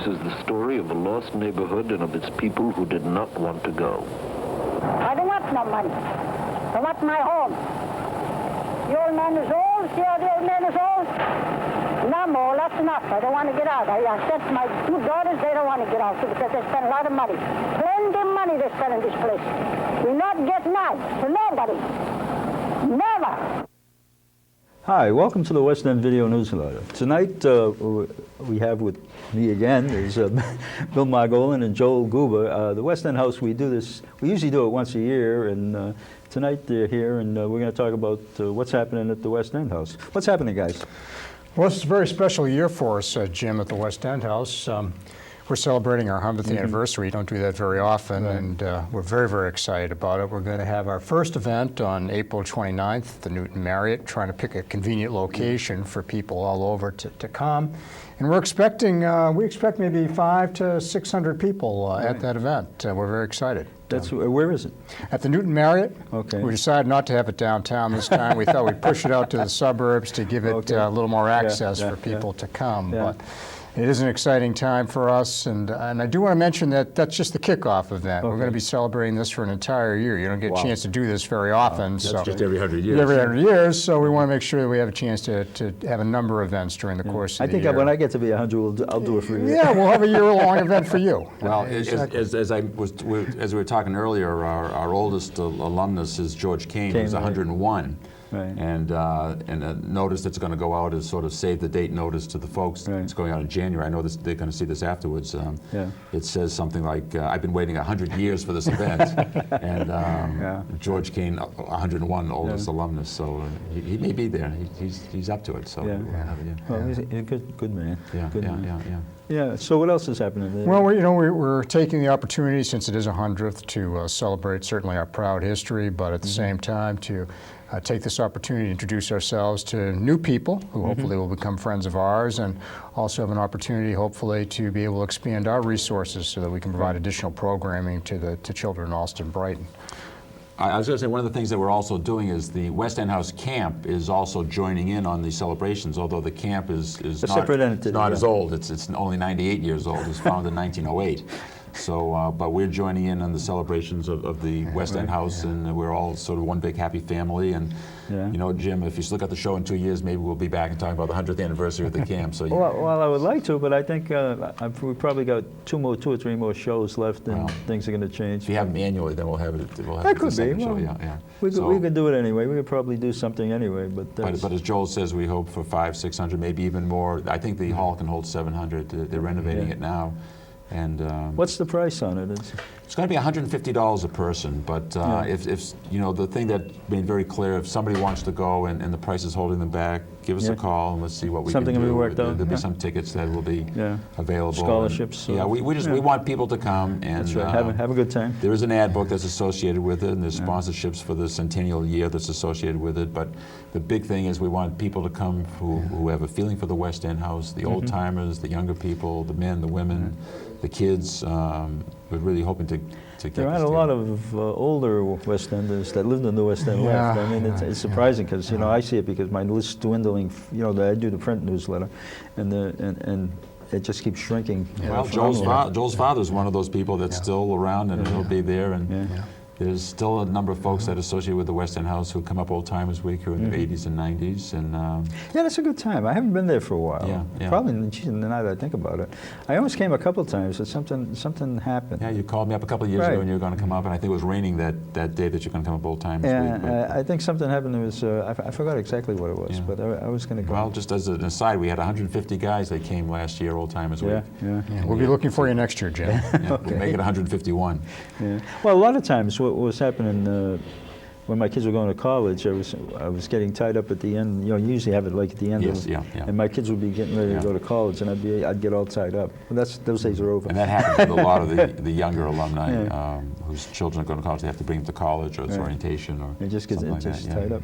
is the story of a lost neighborhood and of its people who did not want to go. I don't want no money. I want my home. The old man is old. See how the old man is old? And I'm old. That's enough. I don't want to get out. I sent my two daughters. They don't want to get out too because they spend a lot of money. Plenty of money they spend in this place. We not get none to nobody. Never. Hi, welcome to the West End Video Newsletter. Tonight we have with me again is Bill Margolin and Joel Goober. The West End House, we usually do it once a year, and tonight they're here, and we're going to talk about what's happening at the West End House. What's happening, guys? Well, it's a very special year for us, Jim, at the West End House. We're celebrating our 100th anniversary. We don't do that very often, and we're very, very excited about it. We're going to have our first event on April 29th at the Newton Marriott, trying to pick a convenient location for people all over to come. And we're expecting, we expect maybe 500 to 600 people at that event. We're very excited. That's where is it? At the Newton Marriott. Okay. We decided not to have it downtown this time. We thought we'd push it out to the suburbs to give it a little more access for people to come. But it is an exciting time for us, and I do want to mention that that's just the kickoff event. We're going to be celebrating this for an entire year. You don't get a chance to do this very often. That's so just every 100 years. Every 100 years, so we want to make sure that we have a chance to have a number of events during the course of the year. I think when I get to be 100, I'll do it for you. Yeah, we'll have a year-long event for you. Well, as we were talking earlier, our oldest alumnus is George Kane, who's 101. Right. And a notice that's going to go out is sort of save the date notice to the folks. Right. It's going out in January. I know they're going to see this afterwards. It says something like, I've been waiting 100 years for this event. And George Kane, 101, oldest alumnus, so he may be there. He's up to it. So Well, he's a good man. Good man. Yeah. Yeah, so what else is happening there? Well, we're taking the opportunity, since it is 100th, to celebrate certainly our proud history, but at the same time to take this opportunity to introduce ourselves to new people who hopefully will become friends of ours, and also have an opportunity hopefully to be able to expand our resources so that we can provide additional programming to children in Allston, Brighton. I was going to say, one of the things that we're also doing is the West End House Camp is also joining in on these celebrations, although the camp is not as old. It's only 98 years old. It was founded in 1908. So, but we're joining in on the celebrations of the West End House, and we're all sort of one big happy family. And you know, Jim, if you look at the show in 2 years, maybe we'll be back and talking about the 100th anniversary of the camp. So, well, I would like to, but I think we've probably got two or three more shows left, and things are going to change. If you have them annually, then we'll have it. That could be. Well, we could do it anyway. We could probably do something anyway. But as Joel says, we hope for 500, 600, maybe even more. I think the hall can hold 700. They're renovating it now. And what's the price on it? It's going to be $150 a person, but if you know, the thing that made very clear, if somebody wants to go and the price is holding them back, give us a call and let's see what we can do. Something will be worked out. There'll be some tickets that will be available. Scholarships. And, we want people to come and have a good time. There is an ad book that's associated with it, and there's sponsorships for the centennial year that's associated with it. But the big thing is we want people to come who have a feeling for the West End House, the old timers, the younger people, the men, the women, the kids. We're really hoping to get there aren't a lot of older West Enders that lived in the West End left. I mean, it's surprising because I see it because my list's dwindling. You know, I do the print newsletter, and it just keeps shrinking. Well, Joel's father is one of those people that's still around, and he'll be there. And there's still a number of folks that associate with the West End House who come up Old Timers Week who are in their 80s and 90s. And yeah, that's a good time. I haven't been there for a while. Probably, now that I think about it. I almost came a couple of times, but something happened. Yeah, you called me up a couple of years ago and you were going to come up, and I think it was raining that day that you're going to come up Old Timers Week. Yeah, I think something happened. It was, I forgot exactly what it was, but I was going to go. Well, just as an aside, we had 150 guys that came last year, Old Timers Week. We'll be looking for you next year, Jim. We'll make it 151. Well, a lot of times what was happening when my kids were going to college, I was getting tied up at the end. You know, you usually have it like at the end. And my kids would be getting ready to go to college, and I'd get all tied up. But those days are over. And that happens with a lot of the younger alumni whose children are going to college. They have to bring them to college, or it's orientation, or it just gets tied up.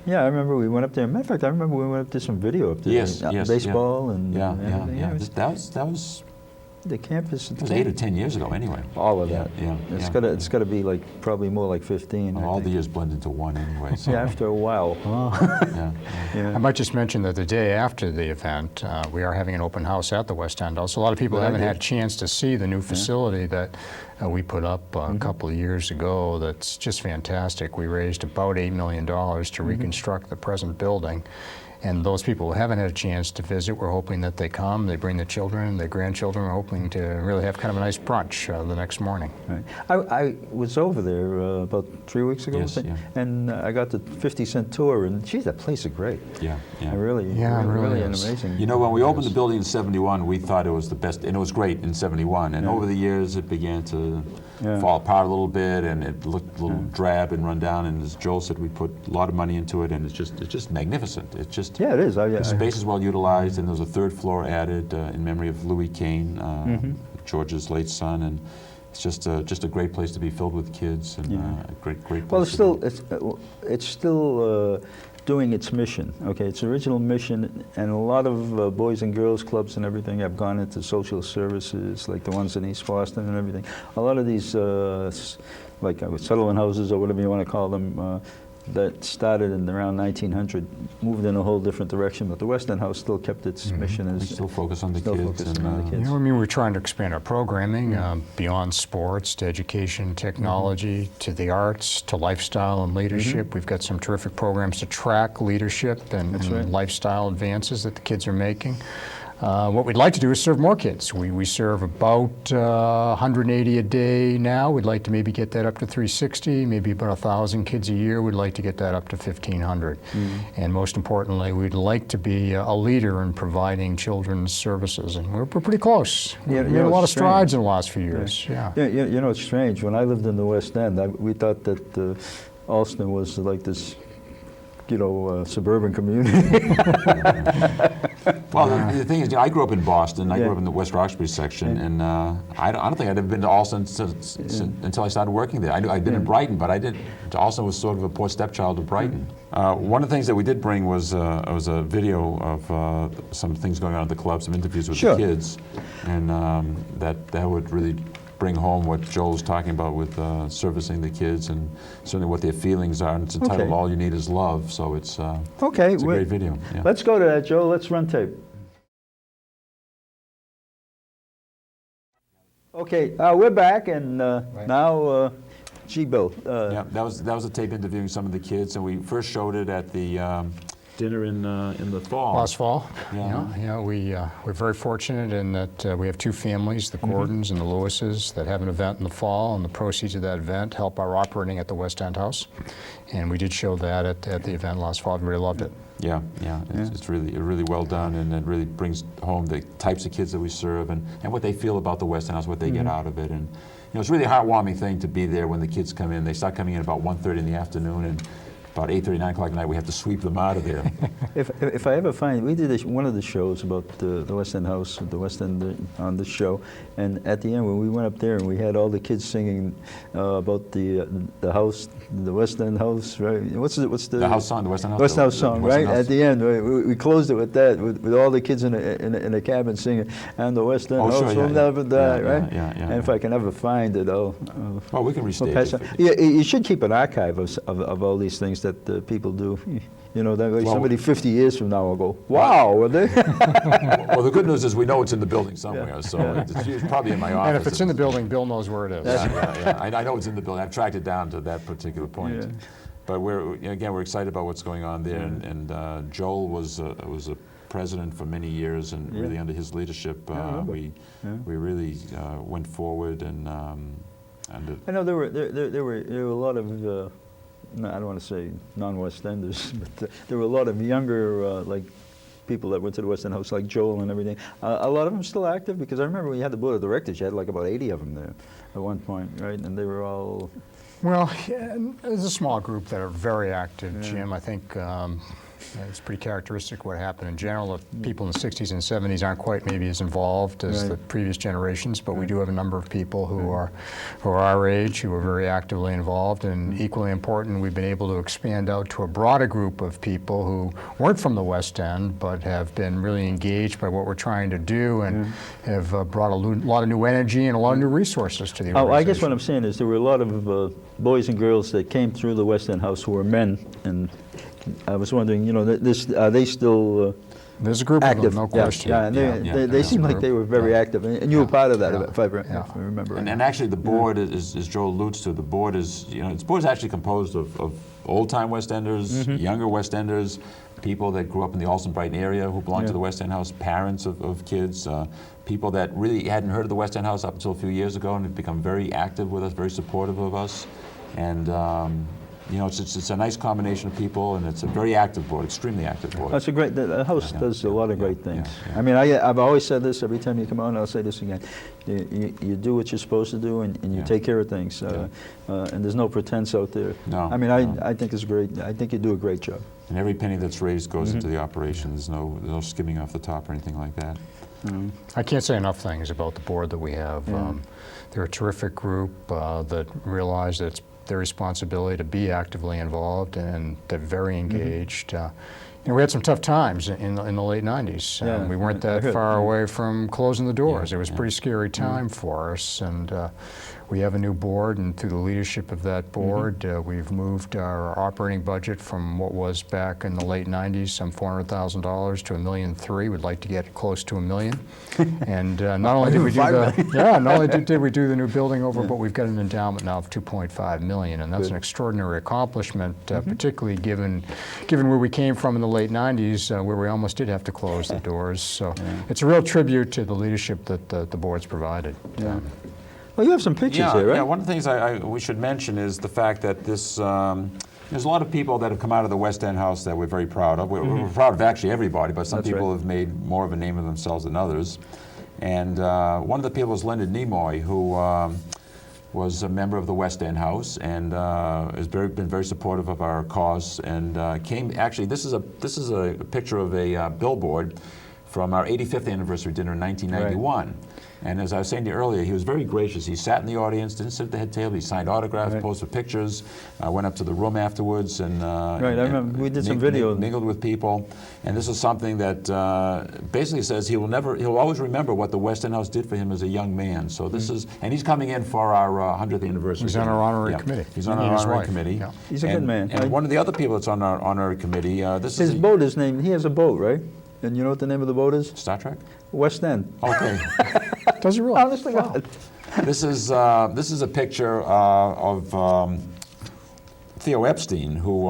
Yeah, I remember we went up there. Matter of fact, I remember we went up to some video up there. Yes, baseball and everything. That was The campus. It was 8 or 10 years ago, anyway. All of that. Yeah. It's got to be like probably more like 15. Well, all the years blend into one anyway. So. Yeah, after a while. Yeah. I might just mention that the day after the event, we are having an open house at the West End House. A lot of people haven't had a chance to see the new facility that we put up a couple of years ago. That's just fantastic. We raised about $8 million to reconstruct the present building. And those people who haven't had a chance to visit, we're hoping that they come, they bring their children, their grandchildren. We're hoping to really have kind of a nice brunch the next morning. Right. I was over there about 3 weeks ago, and I got the 50-cent tour, and geez, that place is great. Yeah. Really amazing. You know, when we opened the building in '71, we thought it was the best, and it was great in '71. And over the years, it began to fall apart a little bit, and it looked a little drab and run down. And as Joel said, we put a lot of money into it, and it's just magnificent. It's just it is. The space is well utilized, and there's a third floor added in memory of Louis Kane, George's late son, and it's just a great place to be, filled with kids, and a great place. Well, it's still doing its mission. Okay, its original mission, and a lot of boys and girls clubs and everything have gone into social services, like the ones in East Boston and everything. A lot of these, like settlement houses or whatever you want to call them, that started in around 1900, moved in a whole different direction, but the West End House still kept its mission as... We still focus on the kids. You know, I mean, we're trying to expand our programming beyond sports to education, technology, to the arts, to lifestyle and leadership. We've got some terrific programs to track leadership and lifestyle advances that the kids are making. What we'd like to do is serve more kids. We serve about 180 a day now. We'd like to maybe get that up to 360, maybe about 1,000 kids a year. We'd like to get that up to 1,500. And most importantly, we'd like to be a leader in providing children's services. And we're pretty close. We had a lot of strides in the last few years. You know, it's strange. When I lived in the West End, we thought that Alston was like this, you know, suburban community. Well, the thing is, I grew up in Boston. I grew up in the West Roxbury section, and I don't think I'd ever been to Alston until I started working there. I'd been in Brighton, but Alston was sort of a poor stepchild of Brighton. One of the things that we did bring was a video of some things going on at the club, some interviews with the kids, and that would really bring home what Joel's talking about with servicing the kids, and certainly what their feelings are. And it's entitled "All You Need Is Love," so it's a great video. Yeah. Let's go to that, Joel. Let's run tape. Okay, we're back, and now, Bill. Yeah, that was a tape interviewing some of the kids, and we first showed it at the dinner in the fall. Last fall. We're very fortunate in that we have two families, the Gordons and the Lewises, that have an event in the fall, and the proceeds of that event help our operating at the West End House. And we did show that at the event last fall. Everybody loved it. It's really well done, and it really brings home the types of kids that we serve and what they feel about the West End House, what they get out of it. And you know, it's really a heartwarming thing to be there when the kids come in. They start coming in about 1:30 in the afternoon, and about 8:30, 9 o'clock at night, we have to sweep them out of there. If I ever find, we did one of the shows about the West End House, the West End on this show, and at the end when we went up there and we had all the kids singing about the house, the West End House, right? What's the house song, the West End House? West House song, right? At the end, we closed it with that, with all the kids in a cabin singing, and the West End House will never die, right? And if I can ever find it, well, we can restage it. Yeah, you should keep an archive of all these things that people do. You know, that way somebody 50 years from now will go, wow, were they? Well, the good news is we know it's in the building somewhere, so it's probably in my office. And if it's in the building, Bill knows where it is. I know it's in the building. I've tracked it down to that particular point. But we're excited about what's going on there, and Joel was a president for many years, and really under his leadership, we really went forward, and I know there were a lot of I don't want to say non-West Enders, but there were a lot of younger like people that went to the West End House, like Joel and everything. A lot of them still active, because I remember when you had the board of directors, you had like about 80 of them there at one point, right? And they were all... Well, there's a small group that are very active, Jim. I think It's pretty characteristic of what happened in general. The people in the 60s and 70s aren't quite maybe as involved as the previous generations, but we do have a number of people who are our age who are very actively involved, and equally important, we've been able to expand out to a broader group of people who weren't from the West End but have been really engaged by what we're trying to do and have brought a lot of new energy and a lot of new resources to the organization. I guess what I'm saying is there were a lot of boys and girls that came through the West End House who were men, and I was wondering, you know, are they still there's a group active? of them, no question. Yeah, and they seem like they were very active, and you were part of that, if I remember. And actually, the board, as Joe alludes to, the board is, you know, the board is actually composed of old-time West Enders, younger West Enders, people that grew up in the Alston-Brighton area who belong to the West End House, parents of kids, people that really hadn't heard of the West End House up until a few years ago and have become very active with us, very supportive of us, and. You know, it's a nice combination of people, and it's a very active board, extremely active board. That's a great. The house does a lot of great things. I mean, I've always said this every time you come on. I'll say this again: you do what you're supposed to do, and you take care of things. And there's no pretense out there. No. I mean, I think it's great. I think you do a great job. And every penny that's raised goes into the operation. There's no skimming off the top or anything like that. I can't say enough things about the board that we have. They're a terrific group that realize that it's their responsibility to be actively involved, and they're very engaged. You know, we had some tough times in the late 90s. We weren't that far away from closing the doors. It was a pretty scary time for us, and we have a new board, and through the leadership of that board, we've moved our operating budget from what was back in the late 90s, some $400,000 to $1.3 million. We'd like to get close to $1 million. And not only did we do not only did we do the new building over, but we've got an endowment now of $2.5 million, and that's an extraordinary accomplishment, particularly given where we came from in the late 90s, where we almost did have to close the doors. So it's a real tribute to the leadership that the board's provided. Well, you have some pictures here, right? Yeah, one of the things we should mention is the fact that this, there's a lot of people that have come out of the West End House that we're very proud of. We're proud of actually everybody, but some people have made more of a name of themselves than others. And one of the people is Leonard Nimoy, who was a member of the West End House and has been very supportive of our cause. And actually, this is a picture of a billboard from our 85th anniversary dinner in 1991. And as I was saying to you earlier, he was very gracious. He sat in the audience, didn't sit at the head table. He signed autographs, posted pictures, went up to the room afterwards, and I remember we did some video. Mingled with people. And this is something that basically says he'll always remember what the West End House did for him as a young man. So this is, and he's coming in for our 100th anniversary. He's on our honorary committee. He's on our honorary committee. Yeah. He's a good man. And one of the other people that's on our honorary committee, his boat is named. He has a boat, right? And you know what the name of the boat is? Star Trek? West End. Okay. Does he really? Honestly, God. This is a picture of Theo Epstein, who